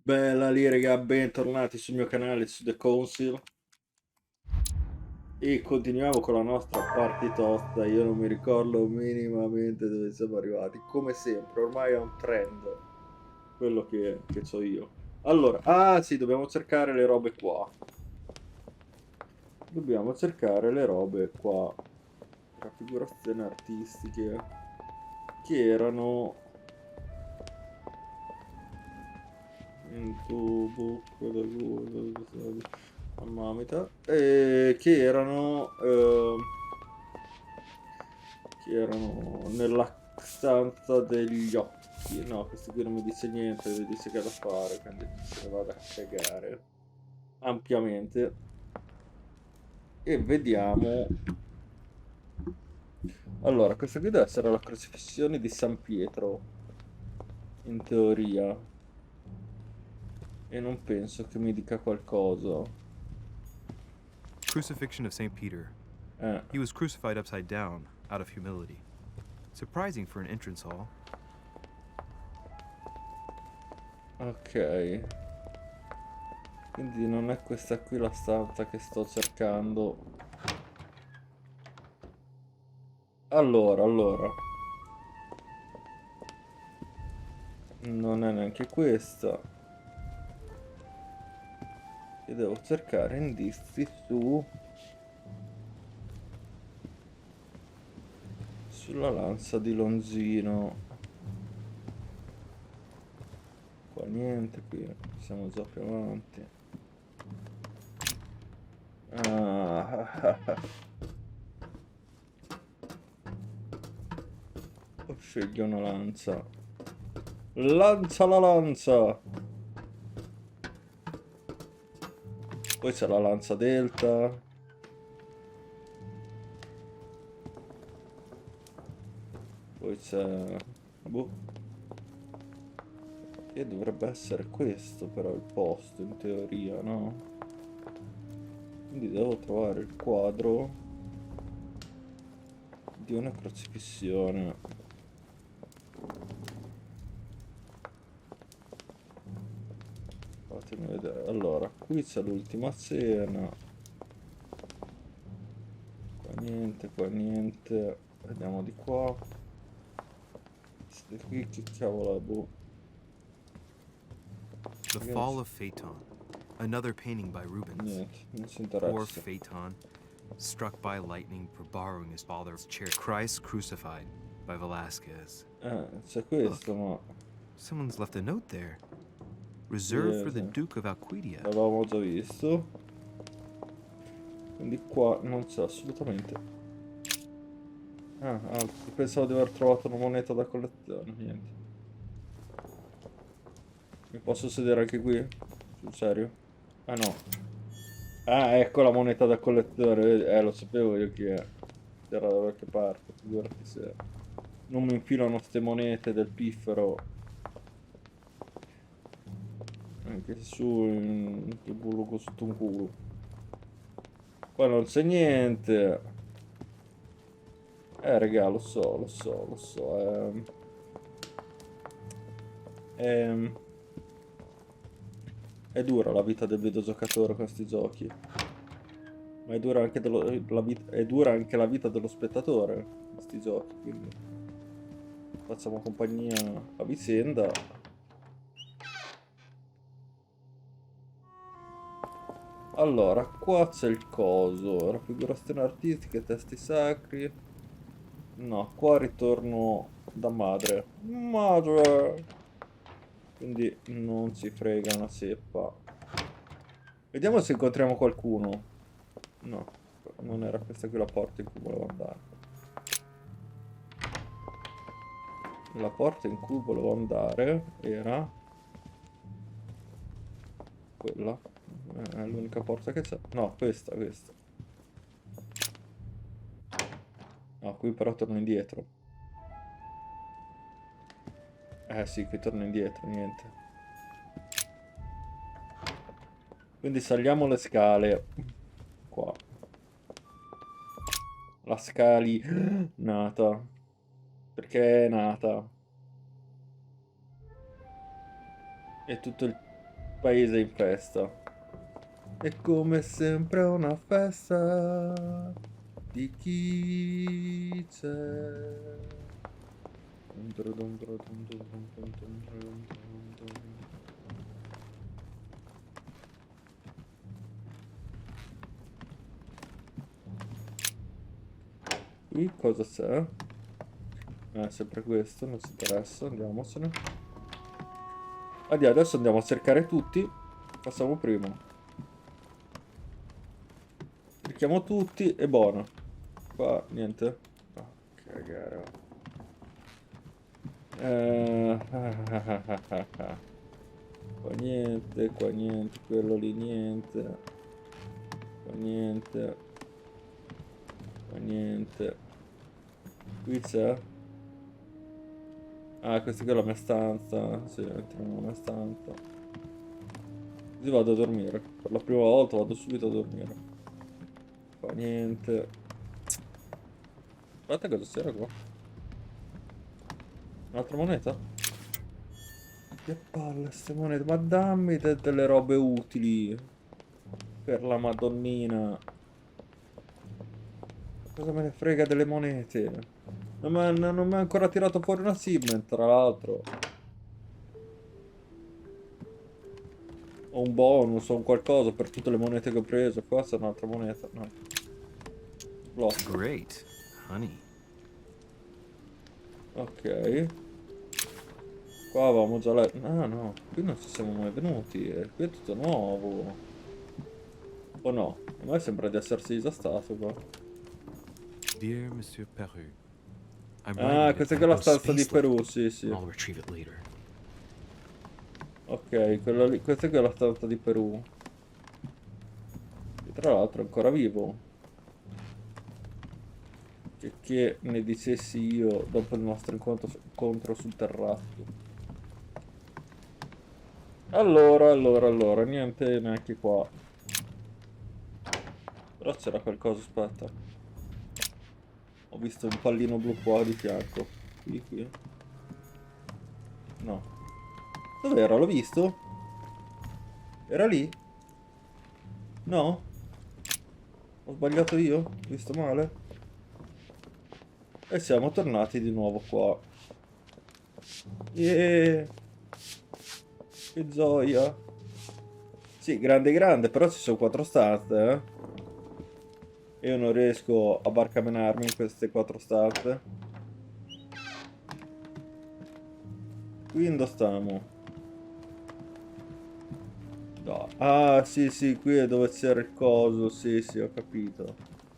Bella lì raga, bentornati sul mio canale su The Council e continuiamo con la nostra partitosta. Io non mi ricordo minimamente dove siamo arrivati, come sempre, ormai è un trend quello che so io. Allora, ah sì, dobbiamo cercare le robe qua. Dobbiamo cercare le robe qua. Raffigurazioni artistiche che erano into book Mamita che erano nella stanza degli occhi. No, questo qui non mi dice niente, mi dice che è da fare, quindi se ne vado a cagare ampiamente e vediamo. Allora, questa qui deve essere la crocifissione di San Pietro in teoria, e non penso che mi dica qualcosa. Crucifixion of St. Peter. eh He was crucified upside down, out of humility. Surprising for an entrance hall. ok, quindi non è questa qui la stanza che sto cercando. Allora, non è neanche questa. Io devo cercare indizi sulla lanza di Longino. Qua niente, qui siamo già più avanti. Ah. Scegli una lanza. Lancia la lanza! Poi c'è la lanza delta. Poi c'è... boh. E dovrebbe essere questo però il posto in teoria, no? Quindi devo trovare il quadro di una crocifissione. Fatemi vedere. Allora, qui c'è l'ultima cena. Qua niente, qua niente. Vediamo di qua. Qui che cavolo è, boh. The Fall of Phaeton. Another painting by Rubens. Niente, non si Poor interessa. Phaeton, struck by lightning for borrowing his father's chair. Christ Crucified by Velasquez. C'è questo, ma... Someone's left a note there. Reserved for the sì. Duke of Alquidia. L'avevamo già visto. Quindi qua non c'è assolutamente. Ah, altro. Pensavo di aver trovato una moneta da collezione. Niente. Mi posso sedere anche qui? Sul serio? Ah no. Ah, ecco la moneta da collezione. Lo sapevo io chi è. Era da qualche parte. Figurati se non mi infilano ste monete del piffero. Anche su in che bullo sotto un culo. Qua non c'è niente. Raga, lo so. È, è dura la vita del videogiocatore con questi giochi. Ma è dura anche, è dura anche la vita dello spettatore con questi giochi. Quindi facciamo compagnia a vicenda. Allora, qua c'è il coso. Raffigurazioni artistiche, testi sacri. No, qua ritorno da madre. Madre! Quindi non ci frega una ceppa. Vediamo se incontriamo qualcuno. No, non era questa qui la porta in cui volevo andare. La porta in cui volevo andare era... quella. È l'unica porta che c'è. No, questa. No, qui però torno indietro. Sì, qui torno indietro, niente. Quindi saliamo le scale. Qua. La scali... nata. Perché è nata. E tutto il Paese in festa. È come sempre una festa di chi c'è. Qui cosa c'è? Sempre questo, non ci interessa, andiamocene. Adesso andiamo a cercare tutti. Facciamo prima. Cerchiamo tutti e buono. Qua niente. Oh, cagare. Qua niente, quello lì niente. Qua niente. Qua niente. Qui c'è. Ah, questa qui è la mia stanza. Sì, entriamo nella mia stanza. Così vado a dormire. Per la prima volta vado subito a dormire. Qua niente. Aspetta, cosa c'era qua? Un'altra moneta? Che palle ste monete. Ma dammi delle robe utili. Per la madonnina. Cosa me ne frega delle monete? Non mi ha ancora tirato fuori una achievement, tra l'altro. O un bonus o un qualcosa per tutte le monete che ho preso. Qua c'è un'altra moneta. No. Blocco. Great. Honey. Ok. Qua avevamo già letto. Ah no, qui non ci siamo mai venuti. Qui è tutto nuovo. O no? A me sembra di esserci già stato qua. Dear Monsieur Peru, I'm Ah, writing questa it qui è at la the stanza di space level. Perù, sì, sì. I'll retrieve it later. Ok, quella lì, questa qui è la stanza di Perù. E tra l'altro è ancora vivo. Che ne dicessi io dopo il nostro incontro sul terrazzo. Allora, niente neanche qua. Però c'era qualcosa, aspetta. Ho visto un pallino blu qua di fianco. Qui. No. Dov'era? L'ho visto? Era lì? No? Ho sbagliato io? Ho visto male? E siamo tornati di nuovo qua. Yeah! Che gioia! Sì, grande, però ci sono 4 stanze, eh? E io non riesco a barcamenarmi in queste 4 stanze. Qui dove stiamo? No. Ah, sì, qui è dove c'era il coso. Sì, ho capito.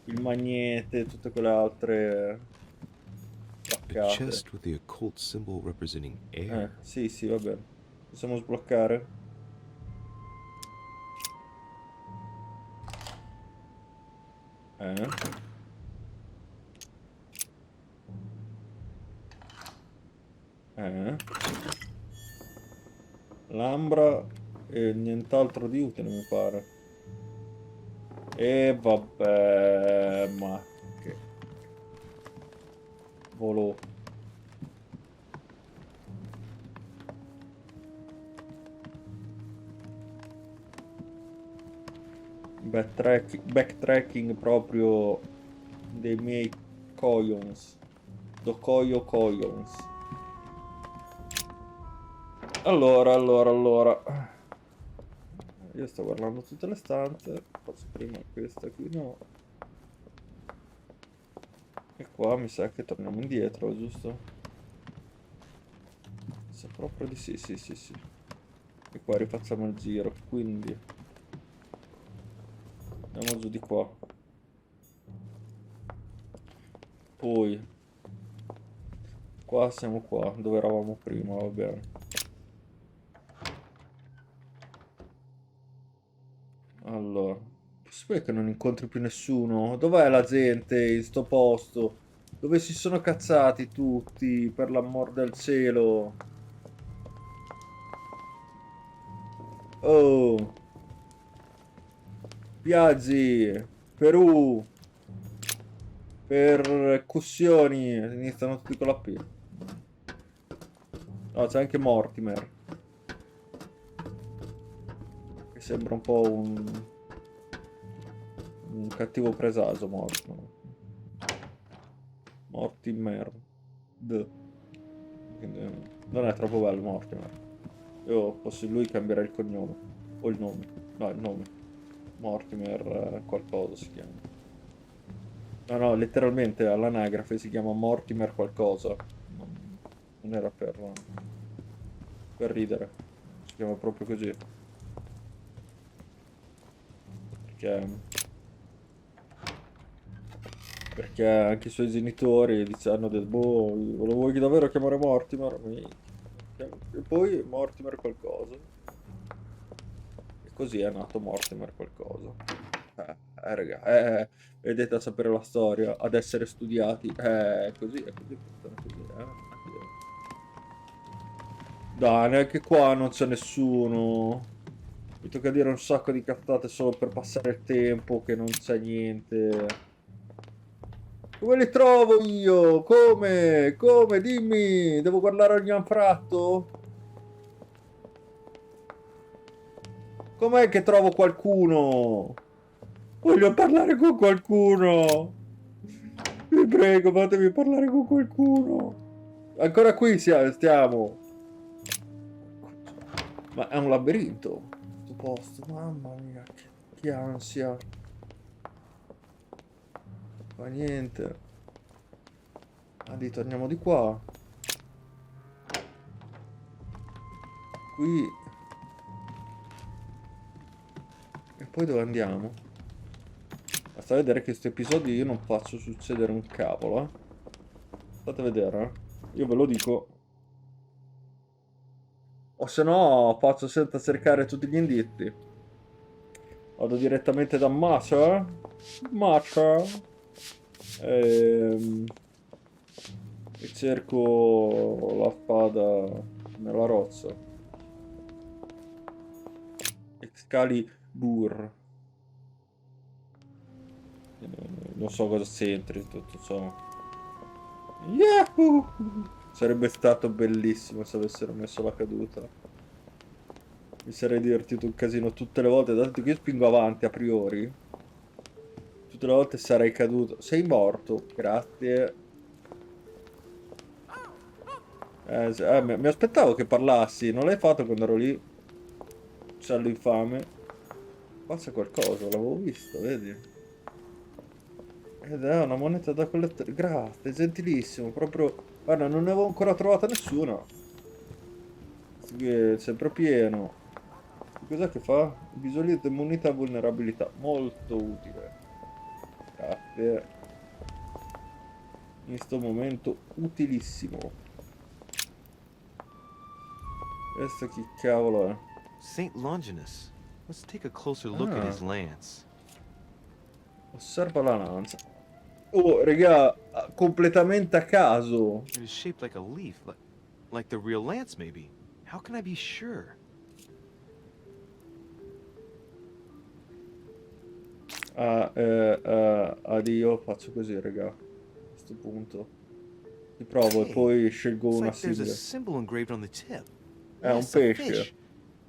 Il magnete e tutte quelle altre A placcate. chest with the occult symbol representing air. Sì, va bene. Possiamo sbloccare? Eh? Eh? L'ambra e nient'altro di utile, mi pare. E vabbè, ma che volo. Backtracking proprio dei miei coins. Do coio coins. Allora. Io sto guardando tutte le stanze. Faccio prima questa qui, no. E qua mi sa che torniamo indietro, giusto? Sa proprio di sì. E qua rifacciamo il giro, quindi andiamo giù di qua. Poi qua siamo qua, dove eravamo prima, va bene. Allora, possibile che non incontri più nessuno? Dov'è la gente in sto posto? Dove si sono cazzati tutti, per l'amor del cielo? Oh, viaggi, Perù, percussioni, iniziano tutti con la P. No, c'è anche Mortimer. sembra un po' un cattivo presagio, Mortimer. Quindi, non è troppo bello Mortimer. Io fossi lui cambierei il cognome. O il nome. No, il nome. Mortimer qualcosa si chiama. No, no, letteralmente all'anagrafe si chiama Mortimer qualcosa. Non era per ridere. Si chiama proprio così. Perché anche i suoi genitori hanno detto, boh, lo vuoi davvero chiamare Mortimer? E poi Mortimer qualcosa. E così è nato Mortimer qualcosa. Raga, vedete a sapere la storia, ad essere studiati. È così, funziona così, Dai, neanche qua non c'è nessuno. Mi tocca dire un sacco di cazzate solo per passare il tempo, che non c'è niente. Dove li trovo io? Come? Come? Dimmi! Devo guardare ogni anfratto? Com'è che trovo qualcuno? Voglio parlare con qualcuno! Vi prego, fatemi parlare con qualcuno! Ancora qui stiamo! Ma è un labirinto! Questo posto, mamma mia, che ansia! Fa niente. Torniamo di qua. Qui. E poi dove andiamo? Basta vedere che questo episodio io non faccio succedere un cavolo, State a vedere, Io ve lo dico. O se no faccio senza cercare tutti gli indizi. Vado direttamente da Macha. Macha. E cerco la spada nella roccia. Excalibur. Non so cosa c'entri tutto ciò. Yahoo! Sarebbe stato bellissimo se avessero messo la caduta. Mi sarei divertito un casino tutte le volte, dato che io spingo avanti a priori. Tutte le volte sarei caduto. Sei morto, grazie. Mi aspettavo che parlassi, non l'hai fatto quando ero lì. Uccello infame. Qua c'è qualcosa, l'avevo visto, vedi? Ed è una moneta da collettore. Grazie, gentilissimo. Proprio. Guarda, non ne avevo ancora trovata nessuna. Qui è sempre pieno. Cos'è che fa? Visualizza immunità e vulnerabilità. Molto utile. Grazie. In sto momento utilissimo. Questo chi cavolo è? Saint Longinus. Let's take a closer look at his lance. Osserva la lancia. Oh, raga, completamente a caso. It is shaped like a leaf, like the real lance, maybe. How can I be sure? Addio, faccio così, raga. A questo punto. Ti provo e poi scelgo It's una like there's a simile. symbol engraved on the tip. È un Yes, a pesce. fish.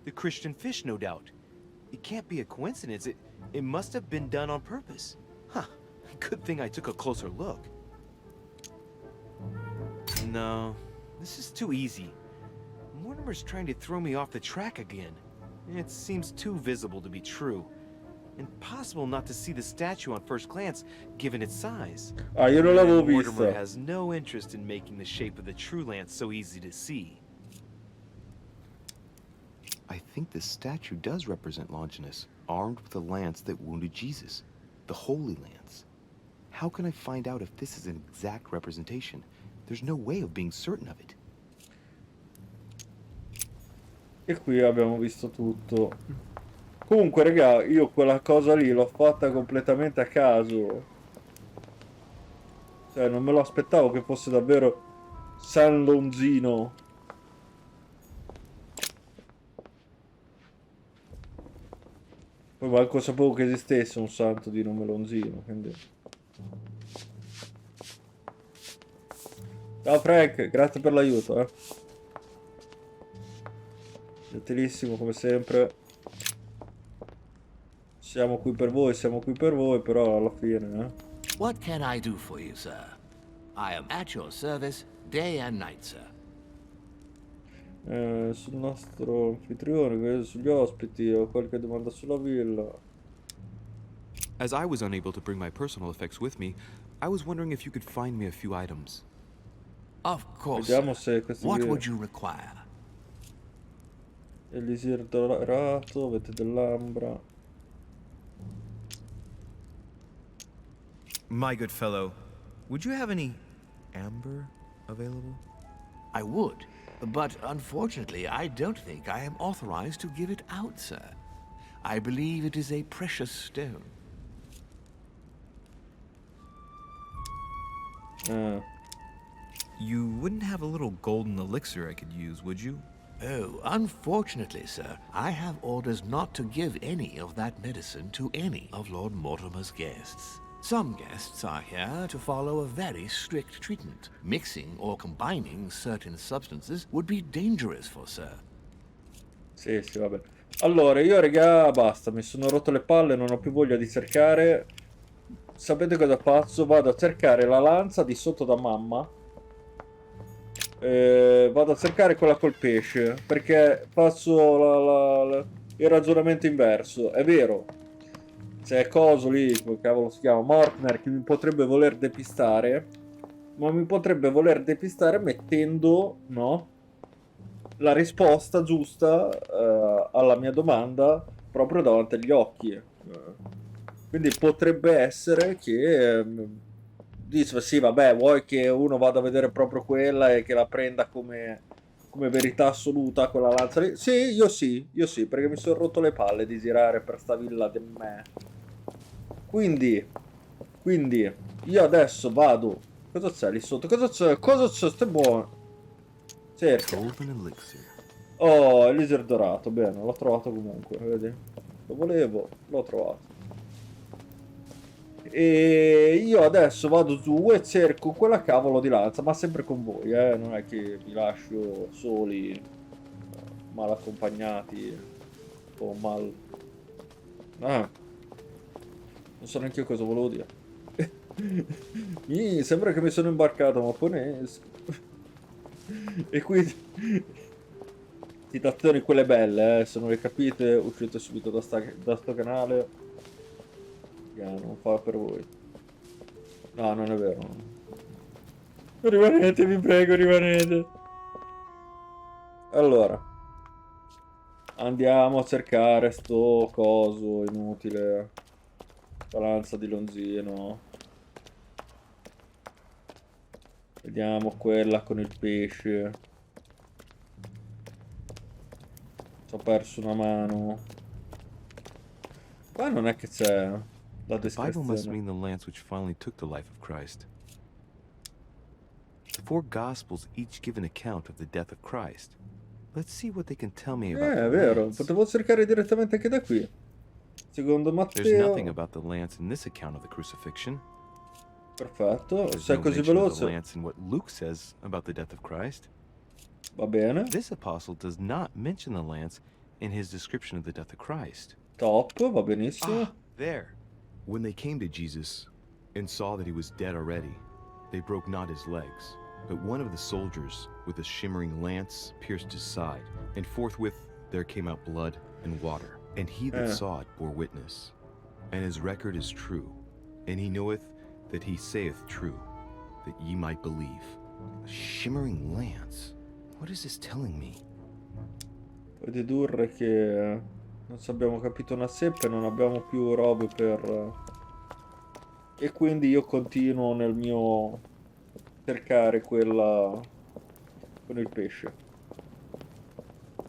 The Christian fish, no doubt. It can't be a coincidence. It must have been done on purpose. Huh. Good thing I took a closer look. No, this is too easy. Mortimer's trying to throw me off the track again. It seems too visible to be true. Impossible not to see the statue on first glance, given its size. Ah, io non l'avevo And Mortimer vista. has no interest in making the shape of the true lance so easy to see. I think this statue does represent Longinus, armed with a lance that wounded Jesus, the Holy Lance. How can I find out if this is an exact representation? There's no way of being certain of it. E qui abbiamo visto tutto. Comunque, raga, io quella cosa lì l'ho fatta completamente a caso. Cioè, non me lo aspettavo che fosse davvero San Longino. Poi manco sapevo che esistesse un santo di nome Longino, quindi. Ciao Frank, grazie per l'aiuto, Gentilissimo come sempre. siamo qui per voi, però alla fine, What can I do for you, sir? I am at your service day and night, sir. Sul nostro anfitrione, sugli ospiti, ho qualche domanda sulla villa. As I was unable to bring my personal effects with me, I was wondering if you could find me a few items. Of course, Vediamo sir. se questi What qui... would you require? Elisir dorato, avete dell'ambra. My good fellow, would you have any amber available? I would, but unfortunately, I don't think I am authorized to give it out, sir. I believe it is a precious stone. You wouldn't have a little golden elixir I could use, would you? Oh, unfortunately, sir, I have orders not to give any of that medicine to any of Lord Mortimer's guests. Some guests are here to follow a very strict treatment. Mixing or combining certain substances would be dangerous for sir. Sì, vabbè. Allora, io, raga, basta, mi sono rotto le palle, non ho più voglia di cercare. Sapete cosa faccio? Vado a cercare la lanza di sotto da mamma. Vado a cercare quella col pesce, perché faccio il ragionamento inverso. È vero, c'è coso lì, come cavolo si chiama, Mortner, che mi potrebbe voler depistare, ma mi potrebbe voler depistare mettendo, no, la risposta giusta alla mia domanda proprio davanti agli occhi. Quindi potrebbe essere che dice, sì, vabbè, vuoi che uno vada a vedere proprio quella e che la prenda come verità assoluta quella lanza lì? Sì, io sì, perché mi sono rotto le palle di girare per sta villa di me. Quindi io adesso vado. Cosa c'è lì sotto? Cosa c'è? Cosa c'è? Stai buono. Cerca. Golden elixir. Oh, Elisir dorato, bene, l'ho trovato comunque, vedi? Lo volevo, l'ho trovato. E io adesso vado giù e cerco quella cavolo di lanza, ma sempre con voi, non è che vi lascio soli, mal accompagnati o mal... Ah, non so neanche io cosa volevo dire. Sembra che mi sono imbarcato, ma poi ne esco. E quindi... Citazioni quelle belle, se non le capite uscite subito da sto canale. Non fa per voi. No, non è vero. Rimanete, vi prego, rimanete. Allora. Andiamo a cercare sto coso inutile. Balanza di Lonzino. Vediamo quella con il pesce. Ci ho perso una mano. Qua non è che c'è la The Bible must descrizione. mean the lance which finally took the life of Christ. The four Gospels each give an account of the death of Christ. Let's see what they can tell me about È the vero, lance. potevo cercare direttamente anche da qui. Secondo There's nothing Matteo. about the lance in this account of the crucifixion. Perfetto, There's se è no così mention of the veloce, lance in what Luke says about the death of Christ. va bene. This apostle does not mention the lance in his description of the death of Christ. Top, va benissimo. There. When they came to Jesus and saw that he was dead already, they broke not his legs, but one of the soldiers with a shimmering lance pierced his side, and forthwith there came out blood and water. And he that saw it bore witness, and his record is true, and he knoweth that he saith true, that ye might believe. A shimmering lance? What is this telling me? Puoi dedurre che non ci abbiamo capito una seppe, non abbiamo più robe per... E quindi io continuo nel mio cercare quella con il pesce.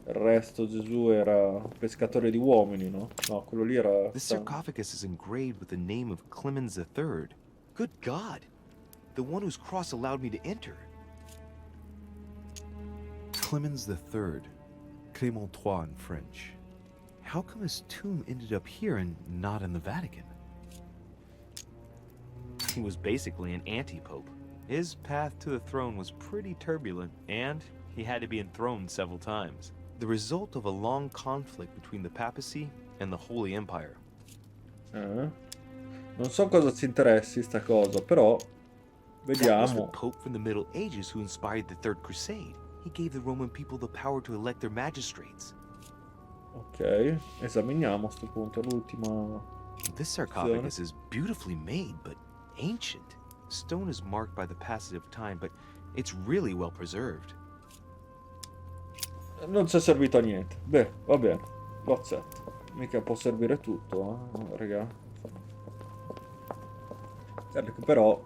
Il resto Gesù era pescatore di uomini, no? No, quello lì era... The sarcophagus is engraved with the name of Clemens III. Good God! The one whose cross allowed me to enter. Clemens III. Clément III in French. How come his tomb ended up here and not in the Vatican? He was basically an anti-pope. His path to the throne was pretty turbulent, and he had to be enthroned several times. The result of a long conflict between the papacy and the Holy Empire. Non so cosa ci interessi sta cosa, però That was the vediamo. Pope from the Middle Ages who inspired the Third Crusade. He gave the Roman people the power to elect their magistrates. Ok, esaminiamo a sto punto l'ultima This opzione. sarcophagus is beautifully made, but ancient. Stone is marked by the passage of time, but it's really well preserved. Non ci è servito a niente. Beh, va bene, lo accetto. Mica può servire tutto, raga. Certo che però,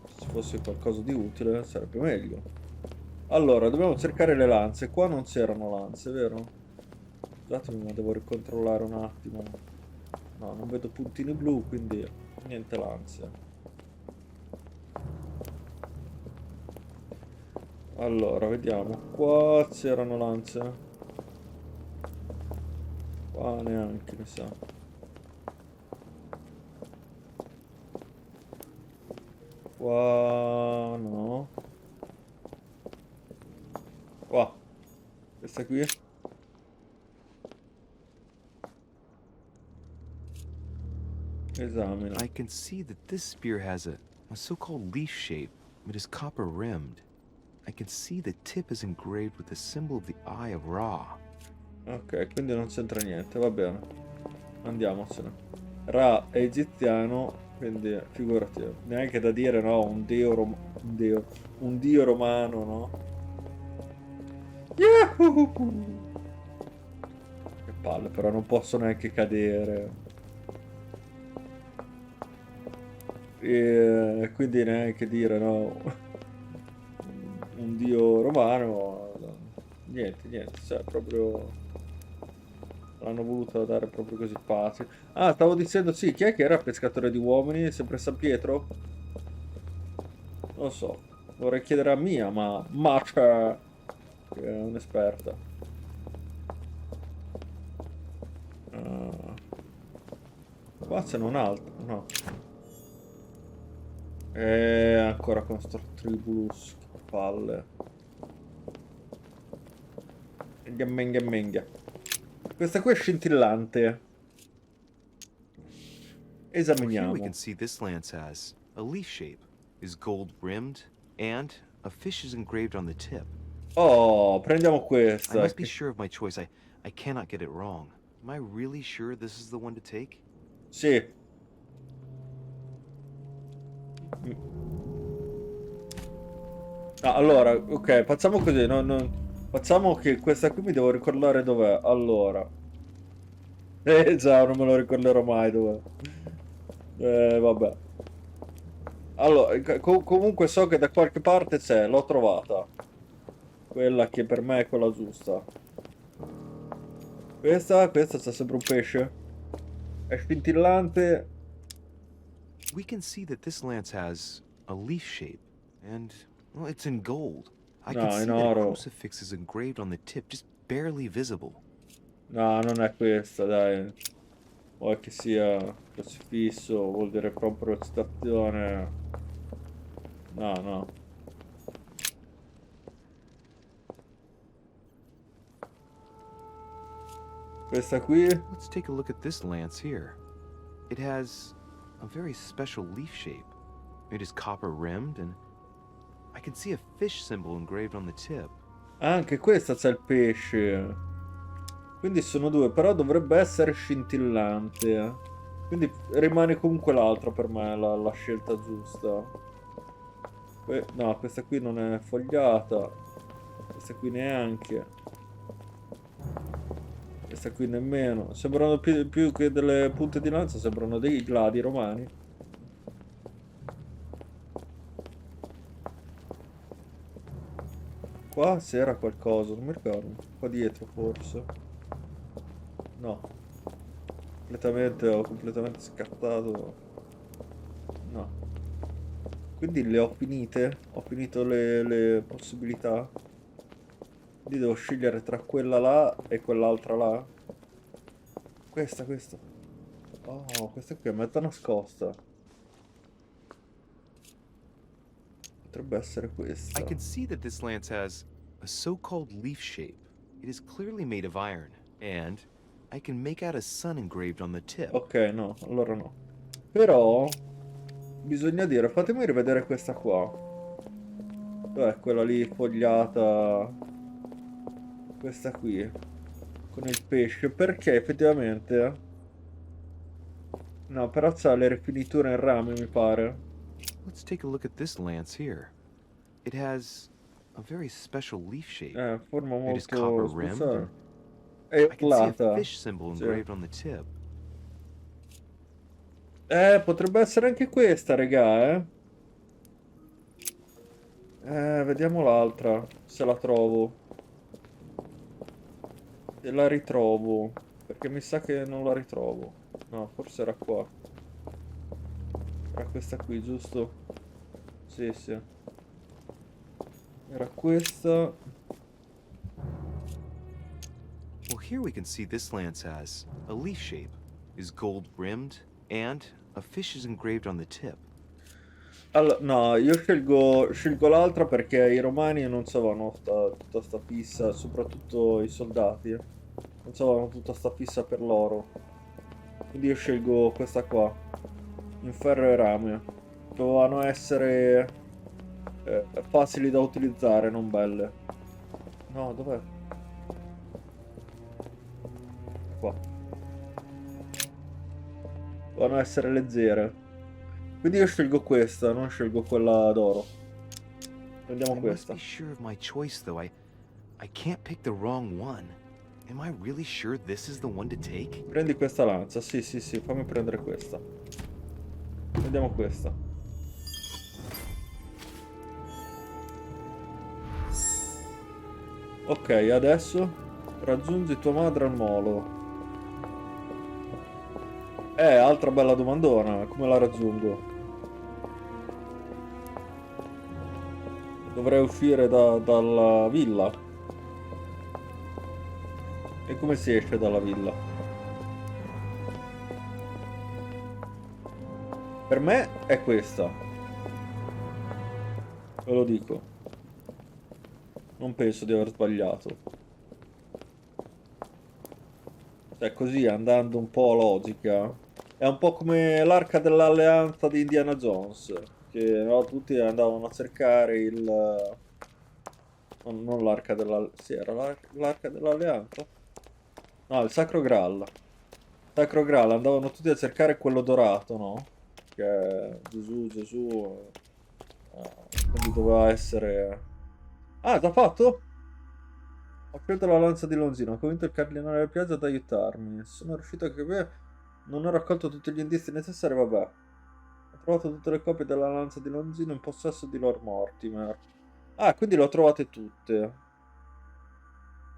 se ci fosse qualcosa di utile, sarebbe meglio. Allora, dobbiamo cercare le lanze. Qua non c'erano lanze, vero? Scusatemi, ma devo ricontrollare un attimo. No, non vedo puntini blu, quindi niente lance. Allora, vediamo. Qua c'erano lance. Qua neanche, mi sa. Qua no. Qua. Questa qui. Esamina. I can see that this spear has a so-called leaf shape. It is copper rimmed. I can see the tip is engraved with the symbol of the Eye of Ra. Ok, quindi non c'entra niente, va bene. Andiamocene. Ra è egiziano, quindi figurati, neanche da dire, no, un dio romano, no? Yahoo! Che palle, però non posso neanche cadere. E quindi neanche dire, no, un dio romano, niente, cioè proprio l'hanno voluto dare proprio così facile. Ah, stavo dicendo, sì, chi è che era il pescatore di uomini? Sempre San Pietro? Non lo so, vorrei chiedere a Mia, ma Macha, che è un'esperta. Qua c'è un altro, no. Ancora con sto tribulus, che palle. Menga. Questa qui è scintillante. Well, here we Esaminiamo. can see this lance has a leaf shape, is gold rimmed, and a fish is engraved on the tip. Oh, prendiamo I questa. must be sure of my choice. I cannot get it wrong. Am I really sure this is the one to take? Sì. Ah, allora, ok, facciamo così. Facciamo che questa qui mi devo ricordare dov'è. Allora. Già, non me lo ricorderò mai dov'è. Vabbè. Allora, comunque so che da qualche parte c'è, l'ho trovata. Quella che per me è quella giusta. Questa c'è sempre un pesce. È scintillante. We can see that this lance has a leaf shape, and, well, it's in gold. I can No, in see that a oro. crucifix is engraved on the tip, just barely visible. No, non è questa, dai. Vuoi che sia crocifisso, vuol dire proprio citazione. No. Questa qui? Let's take a look at this lance here. It has a very special leaf shape. It is copper rimmed, and I can see a fish symbol engraved on the tip. Anche questa c'è il pesce. Quindi sono due, però dovrebbe essere scintillante. Quindi rimane comunque l'altra per me, la scelta giusta. No, questa qui non è fogliata. Questa qui neanche. Questa qui nemmeno. Sembrano più che delle punte di lanza, sembrano dei gladi romani. Qua c'era qualcosa, non mi ricordo. Qua dietro forse. No. Ho completamente scartato. No. Quindi le ho finite. Ho finito le possibilità. Quindi devo scegliere tra quella là e quell'altra là. Questa. Oh, questa qui è mezza nascosta. Potrebbe essere questa. I can see that this lance has a so-called leaf shape. It is clearly made of iron, and I can make out a sun engraved on the tip. Ok, no, allora no. Però bisogna dire, fatemi rivedere questa qua. Dov'è quella lì fogliata? Questa qui, con il pesce, perché effettivamente... No, però c'ha le rifiniture in rame, mi pare. Let's take a look at this lance here. It has a very special leaf shape. Forma It is copper molto rimmed, speciale. and È I can see a plata. fish symbol Sì. engraved on the tip. Potrebbe essere anche questa, regà, eh. Vediamo l'altra, se la trovo. Se la ritrovo. Perché mi sa che non la ritrovo. No, forse era qua. Era questa qui, giusto? Sì, sì. Era questa. Well, here we can see this lance has a leaf shape, is gold rimmed, and a fish is engraved on the tip. Allora, no, io scelgo l'altra perché i romani non avevano tutta sta fissa, soprattutto i soldati, non avevano tutta sta fissa per l'oro. Quindi io scelgo questa qua, in ferro e rame. Dovevano essere facili da utilizzare, non belle. No, dov'è? Qua. Dovevano essere leggere. Quindi io scelgo questa, non scelgo quella d'oro. Prendiamo I must questa. be sure of my choice, though. I can't pick the wrong one. Am I really sure this is the one to take? Prendi questa lancia, sì, sì, sì, fammi prendere questa. Prendiamo questa. Ok, adesso raggiungi tua madre al molo. Altra bella domandona, come la raggiungo? Dovrei uscire dalla villa. E come si esce dalla villa? Per me è questa. Ve lo dico. Non penso di aver sbagliato. Cioè, così andando un po' a logica. È un po' come l'arca dell'alleanza di Indiana Jones. Che no, tutti andavano a cercare il... non l'arca dell'alleanza. Sì, era l'arca dell'alleanza? No, il Sacro Graal. Sacro Graal, andavano tutti a cercare quello dorato, no? Che è Gesù. Quindi doveva essere... Ah, già fatto? Ho preso la lanza di Lonzino, ho convinto il cardinale della piazza ad aiutarmi. Sono riuscito a capire... Non ho raccolto tutti gli indizi necessari, vabbè. Ho trovato tutte le copie della lanza di Lonzino in possesso di Lord Mortimer. Ah, quindi le ho trovate tutte.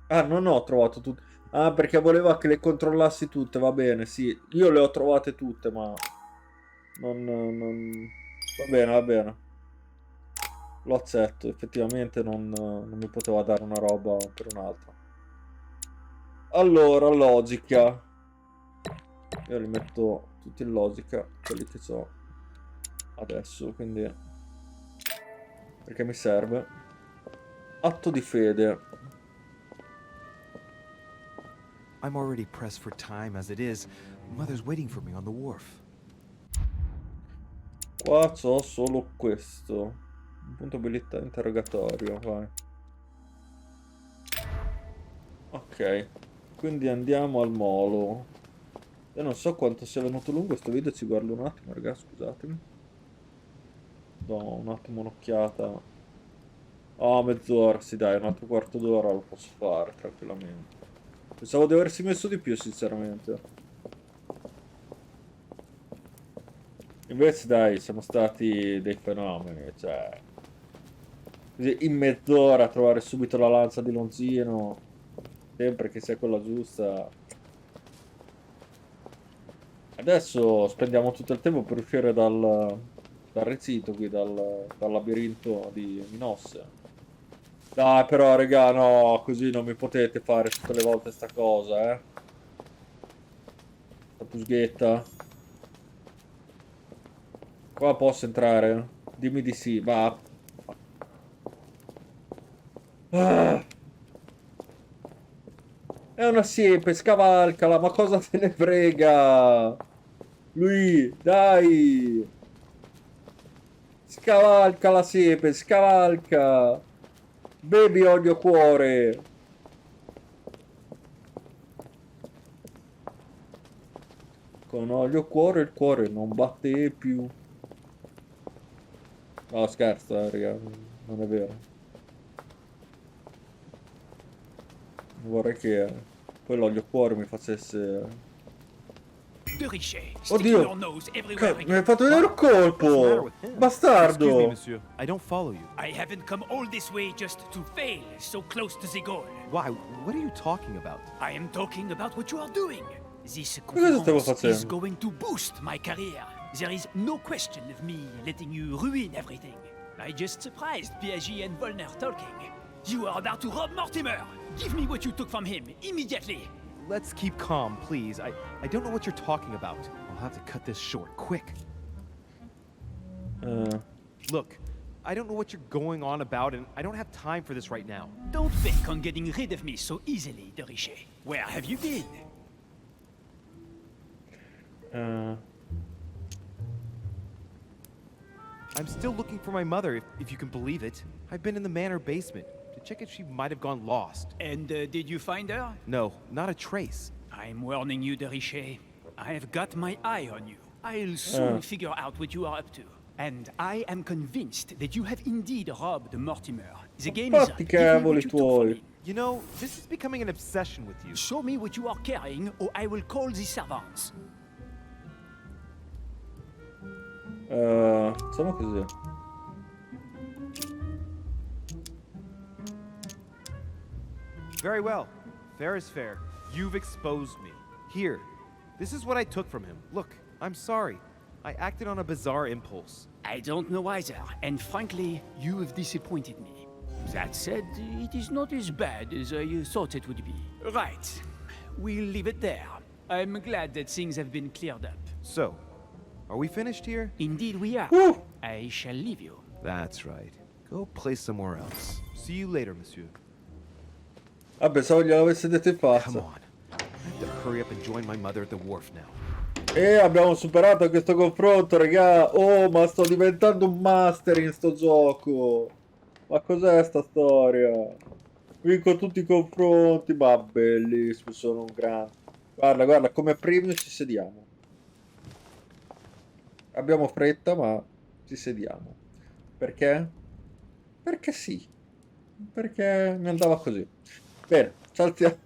Ah, non ho trovato tutte. Ah, perché voleva che le controllassi tutte, va bene, sì. Io le ho trovate tutte, ma... non... Va bene, va bene. Lo accetto, effettivamente non mi poteva dare una roba per un'altra. Allora, logica. Io li metto tutti in logica, quelli che ho adesso, quindi... Perché mi serve. Atto di fede. I'm already pressed for time as it is. Mother's waiting for me on the wharf. Qua c'ho solo questo. Un punto abilità interrogatorio, vai. Ok. Quindi andiamo al molo. Io non so quanto sia venuto lungo questo video, ci guardo un attimo, ragazzi, scusatemi. Do un attimo un'occhiata. Oh, mezz'ora, sì dai, un altro quarto d'ora lo posso fare tranquillamente. Pensavo di aversi messo di più, sinceramente. Invece dai, siamo stati dei fenomeni, cioè... Così in mezz'ora trovare subito la lanza di Lonzino, sempre che sia quella giusta. Adesso spendiamo tutto il tempo per uscire dal recinto qui, dal labirinto di Minosse. Dai, però, raga, no, così non mi potete fare tutte le volte sta cosa, eh. La pusghetta. Qua posso entrare? Dimmi di sì, va. una siepe, scavalcala, ma cosa te ne frega? Lui, dai! Scavalca la siepe, scavalca! Bevi olio cuore! Con olio cuore il cuore non batte più. No, scherzo, raga, non è vero. Non vorrei che poi l'olio cuore mi facesse... De Richet, sticking Oddio! your nose everywhere Mi hai again. fatto vedere un What's the matter colpo! with him? Excuse me, Bastardo! monsieur. I don't follow you. I haven't come all this way just to fail so close to the goal. Why? What are you talking about? I am talking about what you are doing. This cosa stavo conference is facendo? going to boost my career. There is no question of me letting you ruin everything. I just surprised Piaget and Volner talking. You are about to rob Mortimer. Give me what you took from him immediately. Let's keep calm, please. I don't know what you're talking about. I'll have to cut this short, quick. Look, I don't know what you're going on about, and I don't have time for this right now. Don't bank on getting rid of me so easily, De Richet. Where have you been? I'm still looking for my mother, if you can believe it. I've been in the manor basement to check if she might have gone lost. And did you find her? No, not a trace. I'm warning you, De Richet. I have got my eye on you. I'll soon figure out what you are up to. And I am convinced that you have indeed robbed Mortimer. The game is up. Fatti Give me cavoli what you took from tuoi. him. You know, this is becoming an obsession with you. Show me what you are carrying, or I will call the servants. Facciamo così. Very well. Fair is fair. You've exposed me. Here, this is what I took from him. Look, I'm sorry. I acted on a bizarre impulse. I don't know either, and frankly, you have disappointed me. That said, it is not as bad as I thought it would be. Right. We'll leave it there. I'm glad that things have been cleared up. So, are we finished here? Indeed we are. Woo! I shall leave you. That's right. Go play somewhere else. See you later, monsieur. Ah, pensavo gliel'avesse detto in Come faccia. on. I have to hurry up and join my mother at the wharf now. E abbiamo superato questo confronto, raga. Oh, ma sto diventando un master in sto gioco. Ma cos'è sta storia? Vinco tutti i confronti. Ma bellissimo, sono un grande. Guarda, guarda, come premio ci sediamo. Abbiamo fretta, ma ci sediamo. Perché? Perché sì. Perché mi andava così. Bene, saltiamo.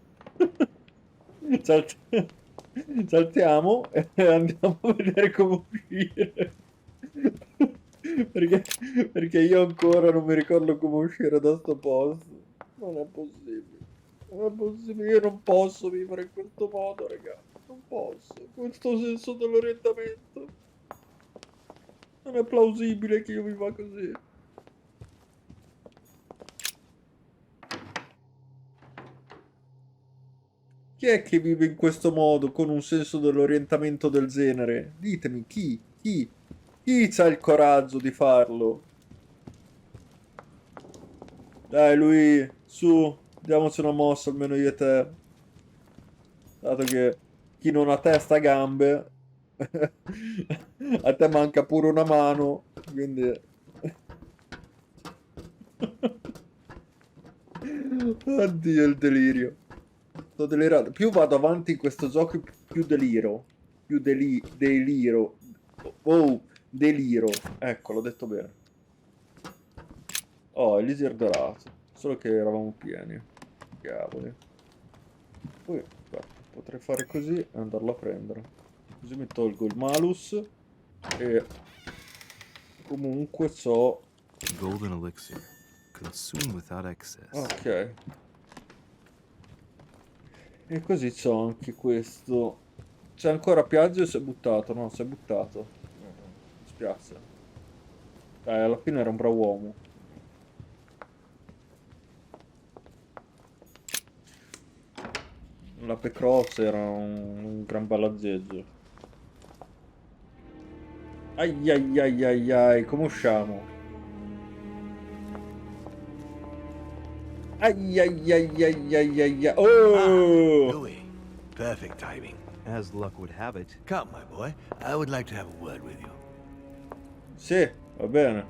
Saltiamo e andiamo a vedere come uscire. Perché io ancora non mi ricordo come uscire da sto posto. Non è possibile. Non è possibile. Io non posso vivere in questo modo, raga. Non posso. Questo senso dell'orientamento. Non è plausibile che io viva così. Chi è che vive in questo modo, con un senso dell'orientamento del genere? Ditemi, chi? Chi? Chi c'ha il coraggio di farlo? Dai, lui, su, diamoci una mossa, almeno io e te. Dato che chi non ha testa ha gambe, a te manca pure una mano, quindi... Oddio, il delirio. Sto delirando. Più vado avanti in questo gioco, più deliro. Più deliro. Oh, deliro. Ecco, l'ho detto bene. Oh, Elisir dorato. Solo che eravamo pieni. Cavoli. Poi, aspetta, potrei fare così e andarlo a prendere. Così mi tolgo il malus. E... comunque so... Golden elixir. Consume without excess. Ok. E così c'ho anche questo. C'è ancora Piaggio e si è buttato. No, si è buttato. Mi spiace. Alla fine era un bravo uomo. La Pecroce era un gran balazzeggio. Ai ai ai ai ai, come usciamo? Ai ai ai ai ai ai ai. Oh! Louis, perfect timing. As luck would have it. Come, my boy. I would like to have a word with you. Sì, va bene.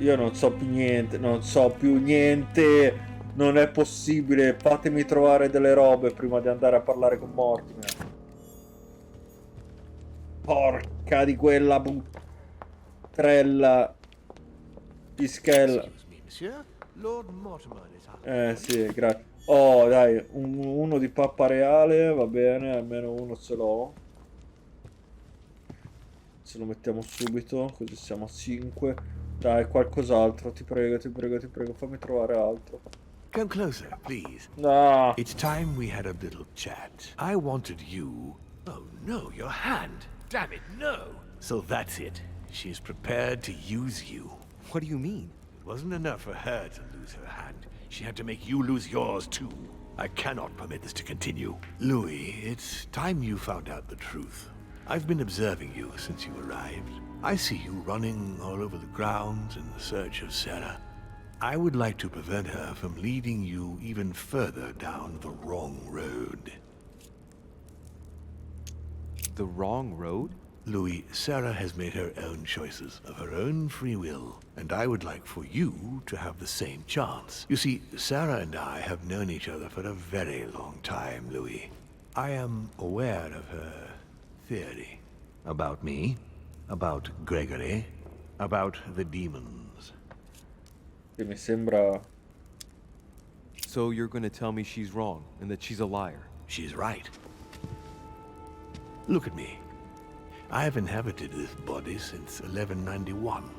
Io non so più niente, non so più niente. Non è possibile. Fatemi trovare delle robe prima di andare a parlare con Mortimer. Porca di quella trella pischella. Excuse me, monsieur. Lord Mortimer is out. Sì, grazie. Oh, dai, uno di pappa reale, va bene, almeno uno ce l'ho. Ce lo mettiamo subito, così siamo a 5. Dai, qualcos'altro, ti prego, ti prego, ti prego, fammi trovare altro. Come closer, please. No. It's time we had a little chat. I wanted you. Oh no, your hand. Damn it, no. So that's it. She's prepared to use you. What do you mean? It wasn't enough for her to lose her hand. She had to make you lose yours too. I cannot permit this to continue. Louis, it's time you found out the truth. I've been observing you since you arrived. I see you running all over the grounds in the search of Sarah. I would like to prevent her from leading you even further down the wrong road. The wrong road? Louis, Sarah has made her own choices of her own free will, and I would like for you to have the same chance. You see, Sarah and I have known each other for a very long time, Louis. I am aware of her theory. About me, about Gregory, about the demons. Che mi sembra... So you're gonna tell me she's wrong, and that she's a liar? She's right. Look at me. I have inhabited this body since 1191.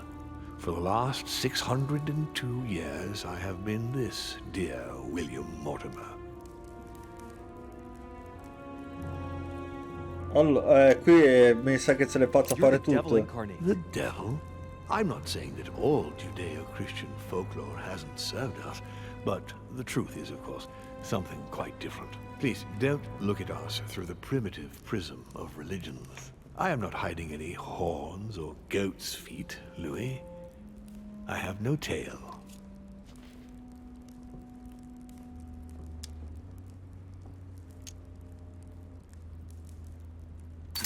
For the last 602 years, I have been this dear William Mortimer. Allora, qui mi sa che ce le faccia You're fare the devil tutte. incarnate. The devil? I'm not saying that all Judeo-Christian folklore hasn't served us, but the truth is, of course, something quite different. Please, don't look at us through the primitive prism of religions. I am not hiding any horns or goat's feet, Louis. I have no tail.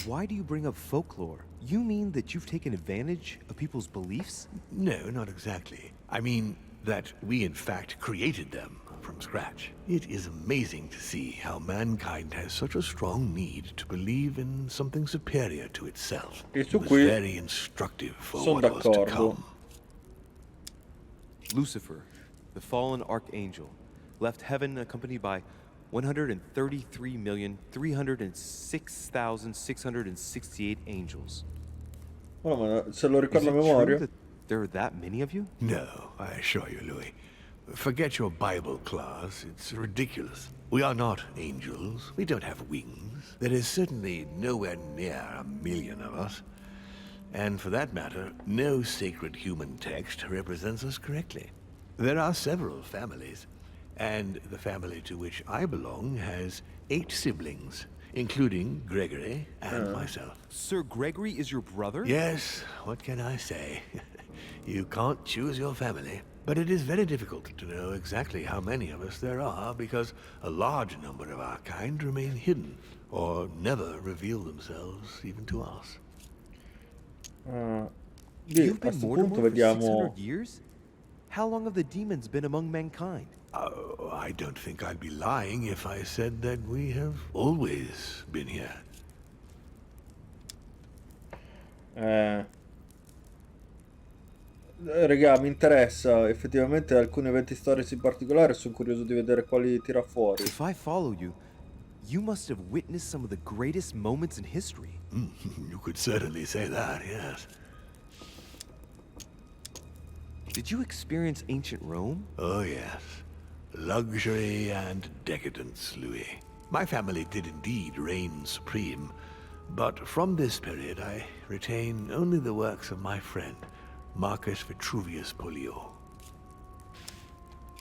Why do you bring up folklore? You mean that you've taken advantage of people's beliefs? No, not exactly. I mean that we in fact created them from scratch. It is amazing to see how mankind has such a strong need to believe in something superior to itself. E It su was qui very instructive for sono what was to d'accordo. come. Lucifer, the fallen archangel, left heaven accompanied by 133,306,668 angels. Oh, ma se lo Is ricordo a it true memoria. that there are that many of you? No, I assure you, Louis. Forget your Bible class. It's ridiculous. We are not angels. We don't have wings. There is certainly nowhere near 1,000,000 of us. And for that matter, no sacred human text represents us correctly. There are several families, and the family to which I belong has 8 siblings, including Gregory and myself. Sir Gregory is your brother? Yes, what can I say? You can't choose your family. But it is very difficult to know exactly how many of us there are because a large number of our kind remain hidden or never reveal themselves even to us. Lì, You've a been sto Mortimer punto for vediamo... 600 years? How long have the demons been among mankind? Oh, I don't think I'd be lying if I said that we have always been here. Raga, mi interessa effettivamente alcuni eventi storici in particolare, sono curioso di vedere quali tira fuori. If I follow you, you must have witnessed some of the greatest moments in history. You could certainly say that, yes. Did you experience ancient Rome? Oh, yes. Luxury and decadence, Louis. My family did indeed reign supreme, but from this period I retain only the works of my friend, Marcus Vitruvius Pollio.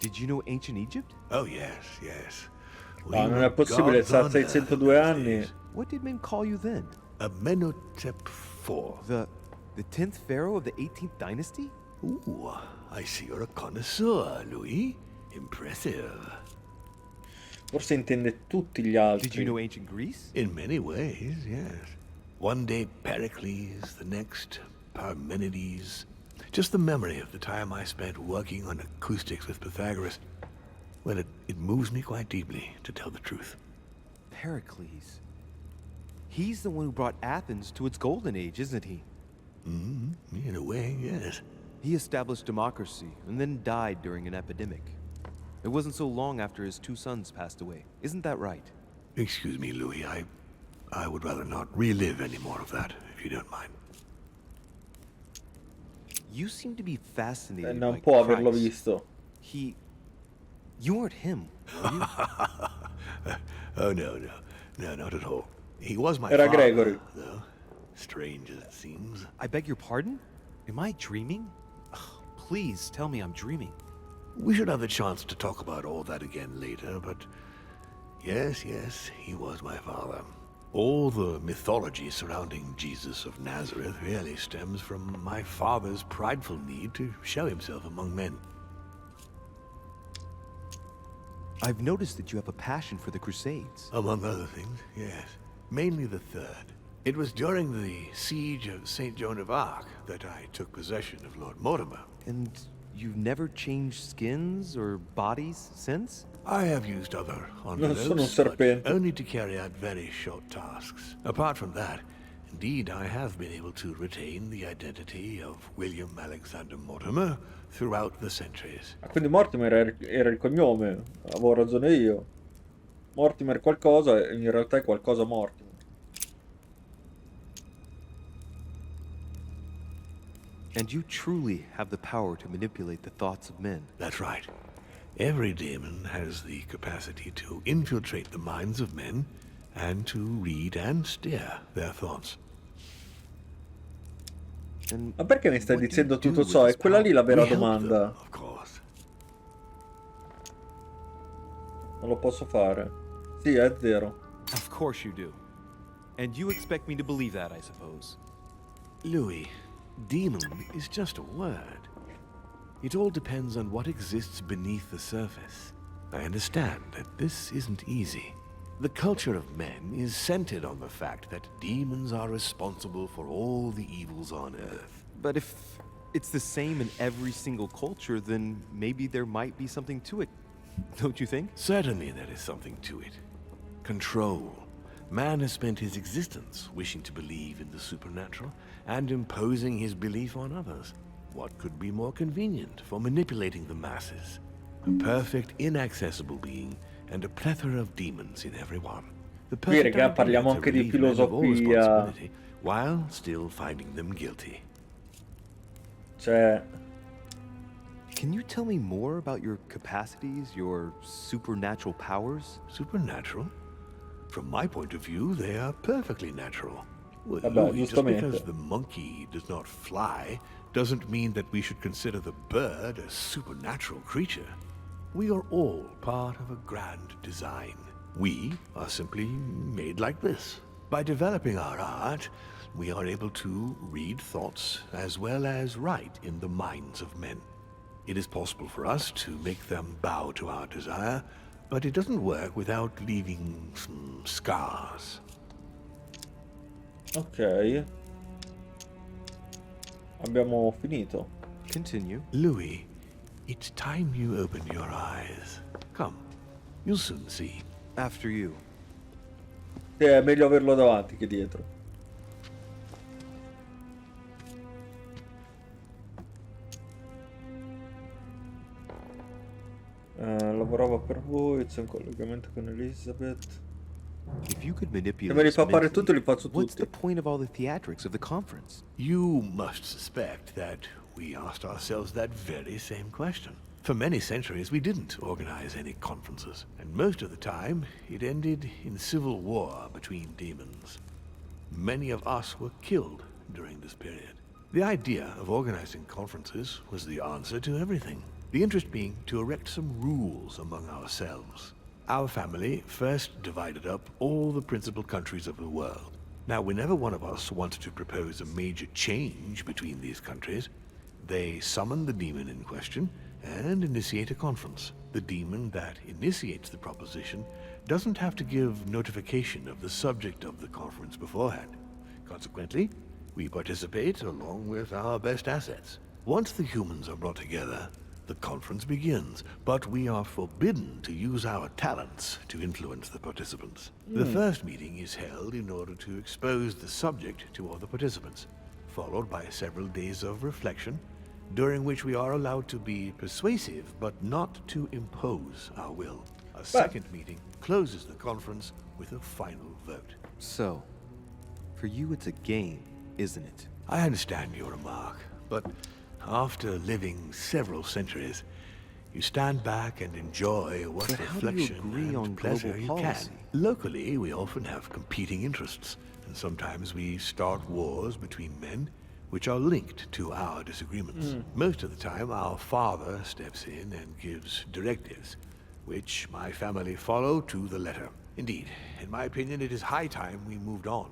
Did you know ancient Egypt? Oh, yes, yes. We No, non were è possibile, gods sta a on earth 602 in those anni. days. What did men call you then? Amenhotep IV. The 10th pharaoh of the 18th dynasty? Ooh, I see you're a connoisseur, Louis. Impressive. Forse intende tutti gli Did you altri. know ancient Greece? In many ways, yes. One day Pericles, the next Parmenides. Just the memory of the time I spent working on acoustics with Pythagoras. Well, it moves me quite deeply, to tell the truth. Pericles. He's the one who brought Athens to its golden age, isn't he? Mm-hmm. In a way, yes. He established democracy and then died during an epidemic. It wasn't so long after his 2 sons passed away. Isn't that right? Excuse me, Louis. I would rather not relive any more of that, if you don't mind. You seem to be fascinated Non by può averlo Christ. visto. You weren't him, were you? Oh, no, not at all. He was my Era father, Gregory. though. Strange as it seems. I beg your pardon? Am I dreaming? Ugh, please tell me I'm dreaming. We should have the chance to talk about all that again later, but yes, he was my father. All the mythology surrounding Jesus of Nazareth really stems from my father's prideful need to show himself among men. I've noticed that you have a passion for the Crusades. Among other things, yes. Mainly the third. It was during the siege of St. Joan of Arc that I took possession of Lord Mortimer. And you've never changed skins or bodies since? I have used other sono un envelopes, but serpente. only to carry out very short tasks. Apart from that, indeed, I have been able to retain the identity of William Alexander Mortimer throughout the centuries. Ah, quindi Mortimer era il cognome. Avevo ragione io. Mortimer qualcosa e in realtà è qualcosa Mortimer. And you truly have the power to manipulate the thoughts of men. That's right. Every demon has the capacity to infiltrate the minds of men and to read and steer their thoughts. And Ma perché mi stai what do dicendo you do tutto with ciò? this È quella lì la We vera help them, domanda. of course. Non lo posso fare. Sì, è zero. Of course you do. And you expect me to believe that, I suppose. Louis, demon is just a word. It all depends on what exists beneath the surface. I understand that this isn't easy. The culture of men is centered on the fact that demons are responsible for all the evils on Earth. But if it's the same in every single culture, then maybe there might be something to it. Don't you think? Certainly there is something to it. Control. Man has spent his existence wishing to believe in the supernatural and imposing his belief on others. What could be more convenient for manipulating the masses? A perfect, inaccessible being and a plethora of demons in everyone. The Qui, perfect raga, idea parliamo to anche di relieve men of all filosofia. responsibility while still finding them guilty. Cioè, Can you tell me more about your capacities, your supernatural powers? Supernatural? From my point of view, they are perfectly natural. Well, Vabbè, Louis, just giustamente. because the monkey does not fly doesn't mean that we should consider the bird a supernatural creature. We are all part of a grand design. We are simply made like this. By developing our art, we are able to read thoughts as well as write in the minds of men. It is possible for us to make them bow to our desire, but it doesn't work without leaving some scars. ok. Abbiamo finito. Continue. Louis, it's time you opened your eyes. Come, you'll soon see. After you. Sì, è meglio averlo davanti che dietro. Lavorava per voi, c'è un collegamento con Elizabeth. If you could Se manipulate me li us fa fare mentally, tutti, li faccio what's the tutti. point of all the theatrics of the conference? You must suspect that we asked ourselves that very same question. For many centuries, we didn't organize any conferences, and most of the time, it ended in civil war between demons. Many of us were killed during this period. The idea of organizing conferences was the answer to everything. The interest being to erect some rules among ourselves. Our family first divided up all the principal countries of the world. Now, whenever one of us wanted to propose a major change between these countries, They summon the demon in question and initiate a conference. The demon that initiates the proposition doesn't have to give notification of the subject of the conference beforehand. Consequently, we participate along with our best assets. Once the humans are brought together, the conference begins, but we are forbidden to use our talents to influence the participants. The first meeting is held in order to expose the subject to all the participants, followed by several days of reflection, during which we are allowed to be persuasive but not to impose our will. A second meeting closes the conference with a final vote. So, for you it's a game, isn't it? I understand your remark, but after living several centuries, you stand back and enjoy what But how do you reflection agree and on pleasure global you policy? can. Locally, we often have competing interests, and sometimes we start wars between men which are linked to our disagreements. Most of the time, our father steps in and gives directives, which my family follow to the letter. Indeed, in my opinion, it is high time we moved on.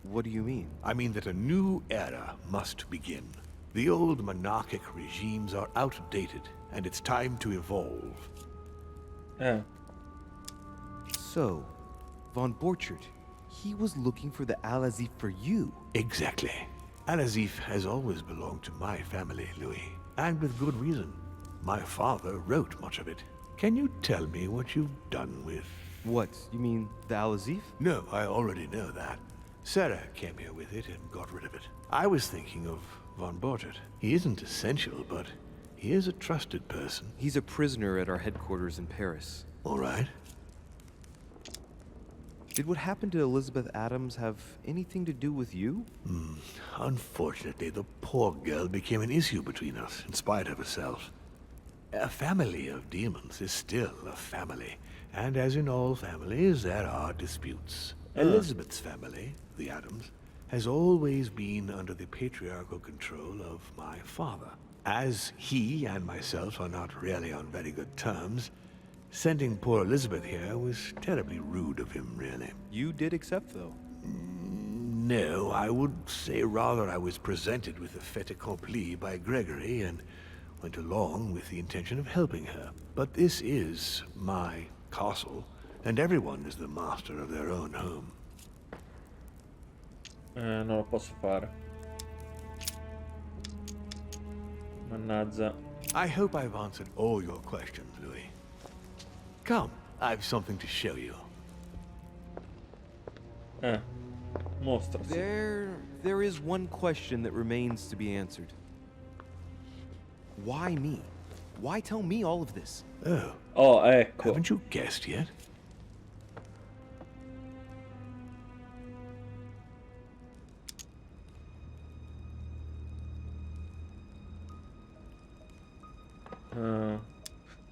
What do you mean? I mean that a new era must begin. The old monarchic regimes are outdated, and it's time to evolve. So, Von Borchert, he was looking for the Al-Azif for you. Exactly. Al-Azif has always belonged to my family, Louis, and with good reason. My father wrote much of it. Can you tell me what you've done with... What, you mean the Al-Azif? No, I already know that. Sarah came here with it and got rid of it. I was thinking of Von Borchert. He isn't essential, but he is a trusted person. He's a prisoner at our headquarters in Paris. All right. Did what happened to Elizabeth Adams have anything to do with you? Unfortunately, the poor girl became an issue between us, in spite of herself. A family of demons is still a family, and as in all families, there are disputes. Elizabeth's family, the Adams, has always been under the patriarchal control of my father. As he and myself are not really on very good terms, sending poor Elizabeth here was terribly rude of him, really. You did accept, though. No, I would say rather I was presented with a fait accompli by Gregory and went along with the intention of helping her. But this is my castle, and everyone is the master of their own home. Non lo posso fare. Mannaggia. I hope I've answered all your questions, Louis. Come, I've something to show you. Mostrati. There is one question that remains to be answered. Why me? Why tell me all of this? Oh, Oh, ecco. haven't you guessed yet?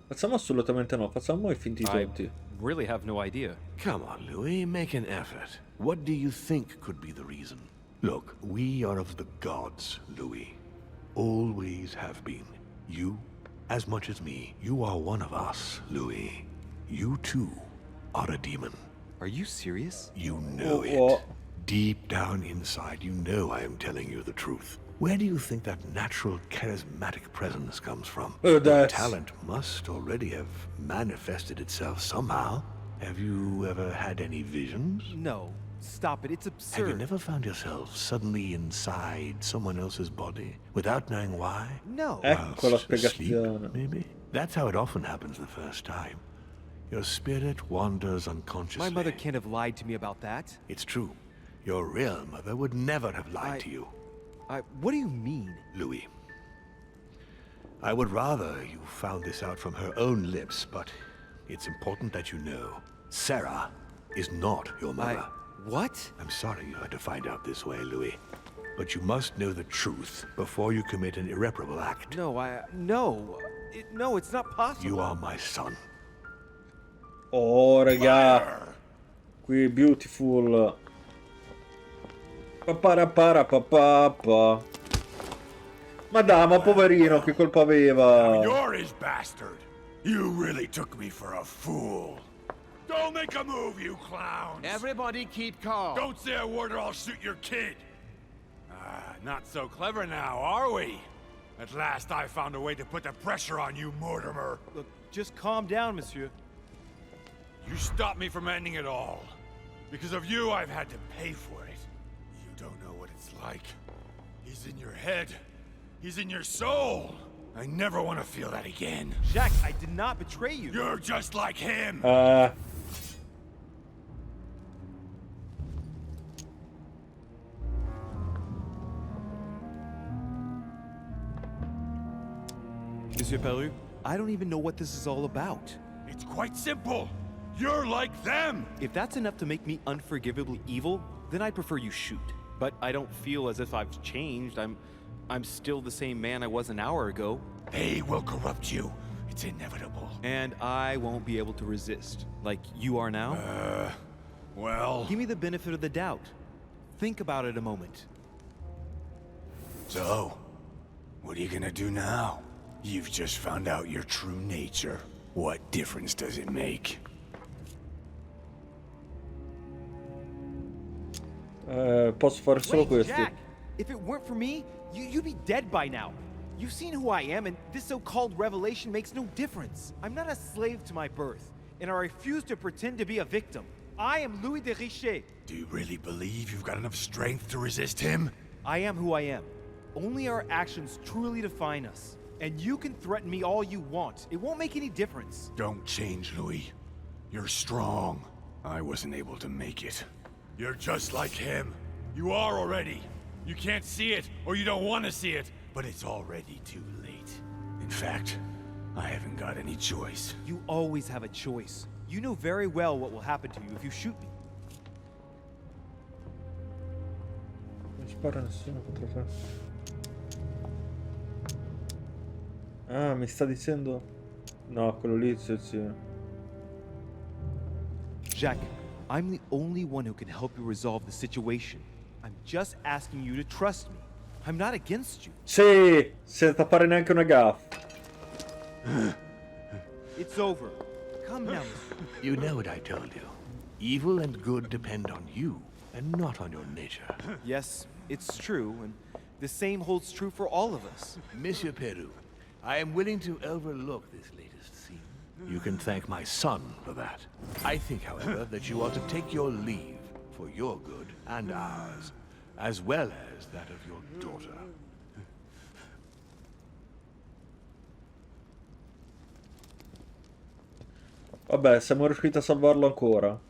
Facciamo assolutamente no, facciamo i finti I tonti. really have no idea. Come on, Louis, make an effort. What do you think could be the reason? Look, we are of the gods, Louis. Always have been. You, as much as me, you are one of us, Louis. You too are a demon. Are you serious? You know it. Deep down inside, you know I am telling you the truth. Where do you think that natural, charismatic presence comes from? The talent must already have manifested itself somehow. Have you ever had any visions? No. Stop it. It's Have absurd. you never found yourself suddenly inside someone else's body without knowing why? No. Ecco la Whilst asleep, spiegazione. maybe? That's how it often happens the first time. Your spirit wanders unconsciously. My mother can't have lied to me about that. It's true. Your real mother would never have lied to you. What do you mean? Louis. I would rather you found this out from her own lips, but it's important that you know. Sarah is not your mother. What? I'm sorry you had to find out this way, Louis. But you must know the truth before you commit an irreparable act. No, no, it's not possible. You are my son. Oh, raga. Qui beautiful. Paparapapa. Ma dai, ma poverino, che colpa aveva? You're his bastard. You really took me for a fool. Don't make a move, you clowns. Everybody keep calm. Don't say a word or I'll shoot your kid. Not so clever now, are we? At last I found a way to put the pressure on you, Mortimer. Look, just calm down, monsieur. You stopped me from ending it all. Because of you, I've had to pay for it. You don't know what it's like. He's in your head. He's in your soul. I never want to feel that again. Jack, I did not betray you. You're just like him. Monsieur Peru, I don't even know what this is all about. It's quite simple. You're like them. If that's enough to make me unforgivably evil, then I'd prefer you shoot. But I don't feel as if I've changed. I'm still the same man I was an hour ago. They will corrupt you. It's inevitable. And I won't be able to resist, like you are now. Well... Give me the benefit of the doubt. Think about it a moment. So, what are you gonna do now? You've just found out your true nature. What difference does it make? Posso fare solo Wait, questi. Jack! If it weren't for me, you'd be dead by now. You've seen who I am, and this so-called revelation makes no difference. I'm not a slave to my birth, and I refuse to pretend to be a victim. I am Louis de Richet. Do you really believe you've got enough strength to resist him? I am who I am. Only our actions truly define us. And you can threaten me all you want. It won't make any difference. Don't change, Louis. You're strong. I wasn't able to make it. You're just like him. You are already. You can't see it, or you don't want to see it, but it's already too late. In fact, I haven't got any choice. You always have a choice. You know very well what will happen to you if you shoot me. Non spara nessuno contro te. Ah, mi sta dicendo... No, quello lì sì. Jack, I'm the only one who can help you resolve the situation. I'm just asking you to trust me. I'm not against you. Sì, senza fare neanche una gaffa. It's over. Come now, monsieur. You know what I told you. Evil and good depend on you, and not on your nature. Yes, it's true, and the same holds true for all of us. Monsieur Peru, I am willing to overlook this latest scene. You can thank my son for that. I think, however, that you ought to take your leave for your good and ours, as well as that of your daughter. Vabbè, siamo riusciti a salvarlo ancora.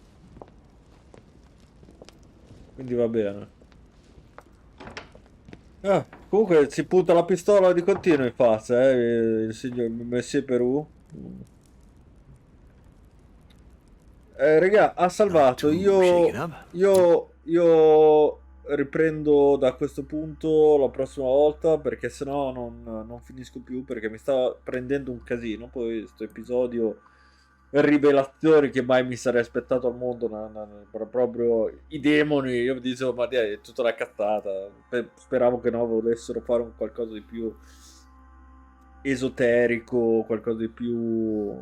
Quindi va bene. Comunque si punta la pistola di continuo in faccia, il signor Messie Perù. Raga, ha salvato. Io riprendo da questo punto la prossima volta, perché sennò non finisco più, perché mi sta prendendo un casino. Poi sto episodio Rivelazioni che mai mi sarei aspettato al mondo, proprio i demoni. Io mi dicevo, ma è tutta una cazzata. Speravo che no, volessero fare un qualcosa di più esoterico, qualcosa di più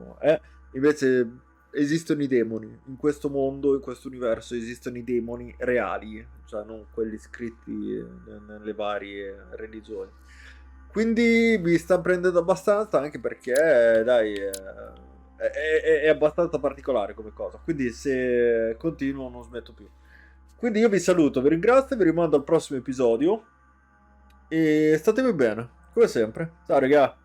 invece esistono i demoni in questo mondo, in questo universo esistono i demoni reali, cioè non quelli scritti nelle varie religioni. Quindi mi sta prendendo abbastanza, anche perché dai, è abbastanza particolare come cosa, quindi se continuo non smetto più. Quindi io vi saluto, vi ringrazio, vi rimando al prossimo episodio e statevi bene, come sempre. Ciao raga.